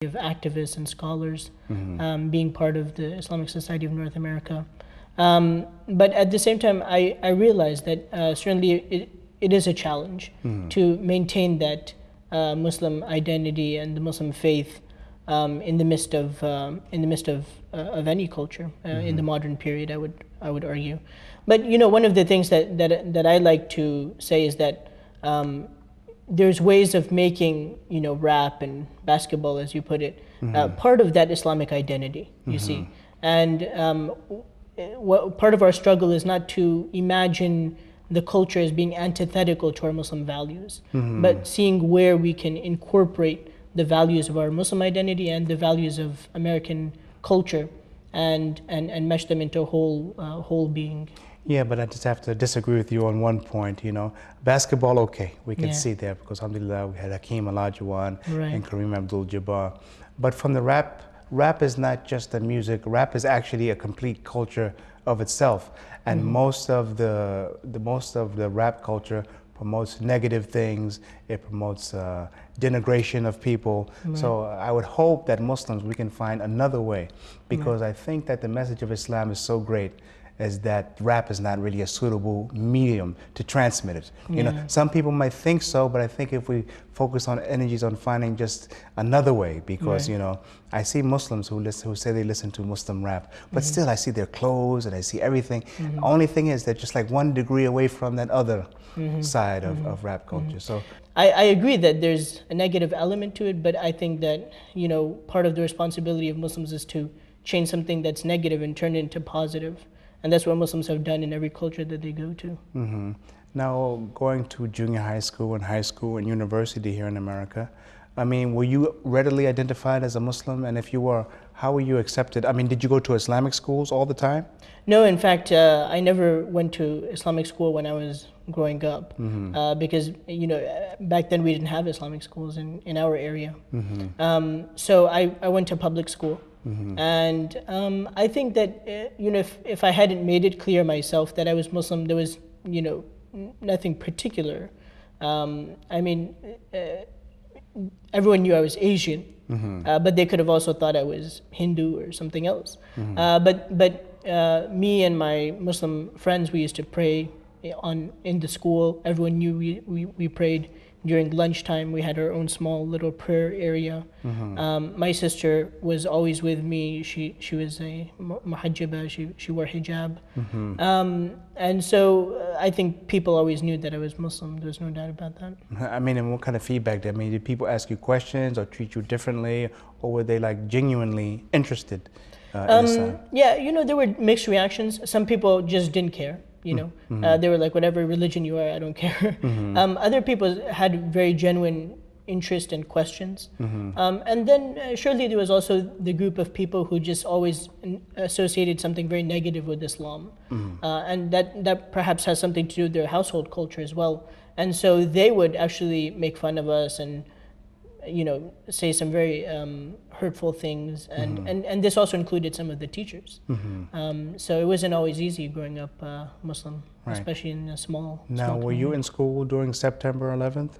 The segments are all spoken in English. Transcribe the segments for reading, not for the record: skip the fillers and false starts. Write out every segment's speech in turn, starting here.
of activists and scholars being part of the Islamic Society of North America. But at the same time, I realized that certainly it is a challenge to maintain that Muslim identity and the Muslim faith in the midst of any culture in the modern period. I would argue, but one of the things that I like to say is that there's ways of making rap and basketball, as you put it, part of that Islamic identity. You see, and part of our struggle is not to imagine the culture as being antithetical to our Muslim values, but seeing where we can incorporate the values of our Muslim identity and the values of American culture and mesh them into a whole being. Yeah, but I just have to disagree with you on one point. Basketball, okay, we can see there because alhamdulillah we had Hakeem Olajuwon and Kareem Abdul-Jabbar. But from the rap is not just the music. Rap is actually a complete culture of itself, and most of the rap culture promotes negative things. It promotes denigration of people. So I would hope that Muslims, we can find another way, because I think that the message of Islam is so great, is that rap is not really a suitable medium to transmit it. Some people might think so, but I think if we focus on energies on finding just another way, because I see Muslims who say they listen to Muslim rap, but still I see their clothes and I see everything. The only thing is they're just like 1 degree away from that other side of rap culture. So I agree that there's a negative element to it, but I think that part of the responsibility of Muslims is to change something that's negative and turn it into positive. And that's what Muslims have done in every culture that they go to. Now, going to junior high school and university here in America, I mean, were you readily identified as a Muslim? And if you were, how were you accepted? I mean, did you go to Islamic schools all the time? No, in fact, I never went to Islamic school when I was growing up, because back then we didn't have Islamic schools in our area. So I went to public school. And I think that if I hadn't made it clear myself that I was Muslim, there was nothing particular. I mean, everyone knew I was Asian, but they could have also thought I was Hindu or something else. But me and my Muslim friends, we used to pray in the school. Everyone knew we prayed. During lunchtime, we had our own small little prayer area. My sister was always with me. She was a muhajjaba. She wore hijab. And so I think people always knew that I was Muslim. There's no doubt about that. I mean, and what kind of feedback did? I mean, did people ask you questions or treat you differently, or were they like genuinely interested in Islam? Yeah, there were mixed reactions. Some people just didn't care. They were like, whatever religion you are, I don't care. Other people had very genuine interest and questions. And then surely there was also the group of people who just always associated something very negative with Islam. And that perhaps has something to do with their household culture as well. And so they would actually make fun of us and say some very hurtful things, and this also included some of the teachers. So it wasn't always easy growing up Muslim, especially in a small. Now, were you in school during September 11th?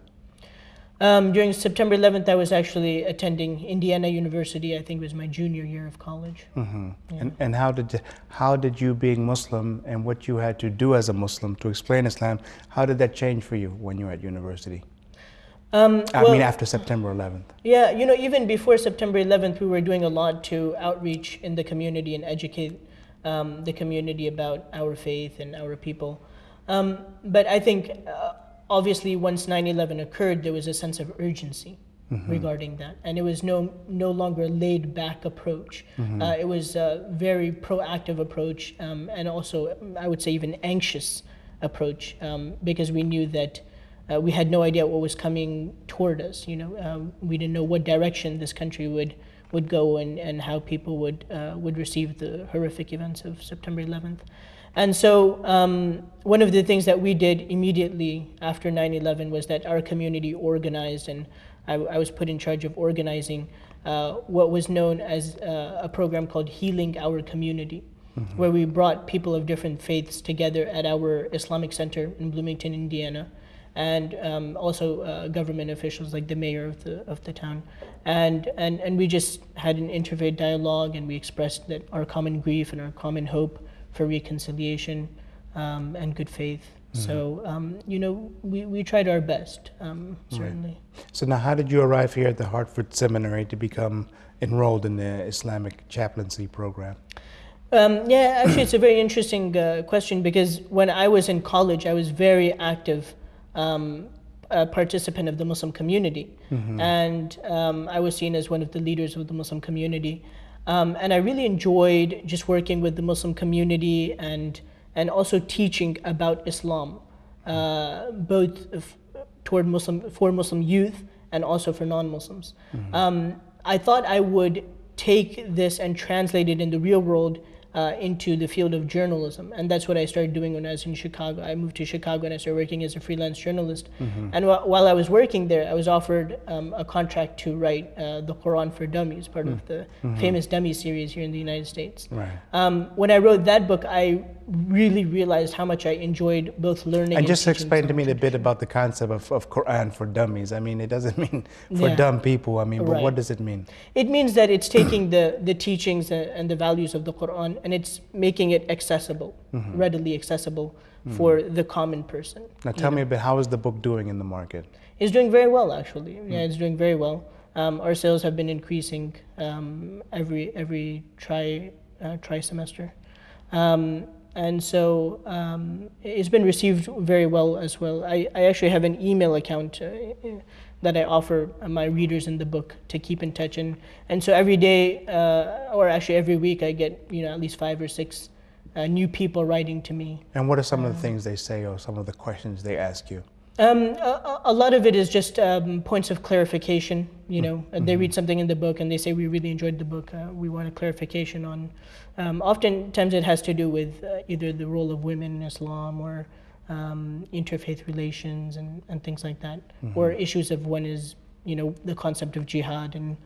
During September 11th, I was actually attending Indiana University. I think it was my junior year of college. And how did you, being Muslim, and what you had to do as a Muslim to explain Islam, how did that change for you when you were at university? I mean, after September 11th. Yeah, even before September 11th, we were doing a lot to outreach in the community and educate the community about our faith and our people. But I think, obviously, once 9/11 occurred, there was a sense of urgency regarding that. And it was no longer a laid-back approach. It was a very proactive approach, and also, I would say, even anxious approach, because we knew that we had no idea what was coming toward us. We didn't know what direction this country would go and how people would receive the horrific events of September 11th. And so one of the things that we did immediately after 9/11 was that our community organized, and I was put in charge of organizing what was known as a program called Healing Our Community, where we brought people of different faiths together at our Islamic Center in Bloomington, Indiana. and also government officials like the mayor of the town, and we just had an interfaith dialogue, and we expressed that our common grief and our common hope for reconciliation and good faith. So we tried our best, certainly. Right. So now, how did you arrive here at the Hartford Seminary to become enrolled in the Islamic chaplaincy program? Yeah, actually, it's a very interesting question, because when I was in college, I was very active participant of the Muslim community, and I was seen as one of the leaders of the Muslim community, and I really enjoyed just working with the Muslim community and also teaching about Islam, both for Muslim youth and also for non-Muslims. I thought I would take this and translate it in the real world into the field of journalism, and that's what I started doing when I was in Chicago. I moved to Chicago and I started working as a freelance journalist. And while I was working there, I was offered a contract to write the Quran for Dummies, part of the famous Dummy series here in the United States. Right. When I wrote that book, I really realized how much I enjoyed both learning and just explain to me a bit about the concept of Quran for Dummies. I mean, it doesn't mean for dumb people. I mean, but what does it mean? It means that it's taking the teachings and the values of the Quran, and it's making it accessible, readily accessible for the common person. Now tell me a bit, how is the book doing in the market? It's doing very well, actually. Yeah, it's doing very well. Our sales have been increasing every tri-semester. And so it's been received very well as well. I actually have an email account that I offer my readers in the book to keep in touch. And so every day, or actually every week, I get at least 5 or 6 new people writing to me. And what are some of the things they say, or some of the questions they ask you? A lot of it is just points of clarification. They read something in the book and they say, we really enjoyed the book, we want a clarification on. Oftentimes it has to do with either the role of women in Islam, or interfaith relations and things like that, or issues of when is the concept of jihad and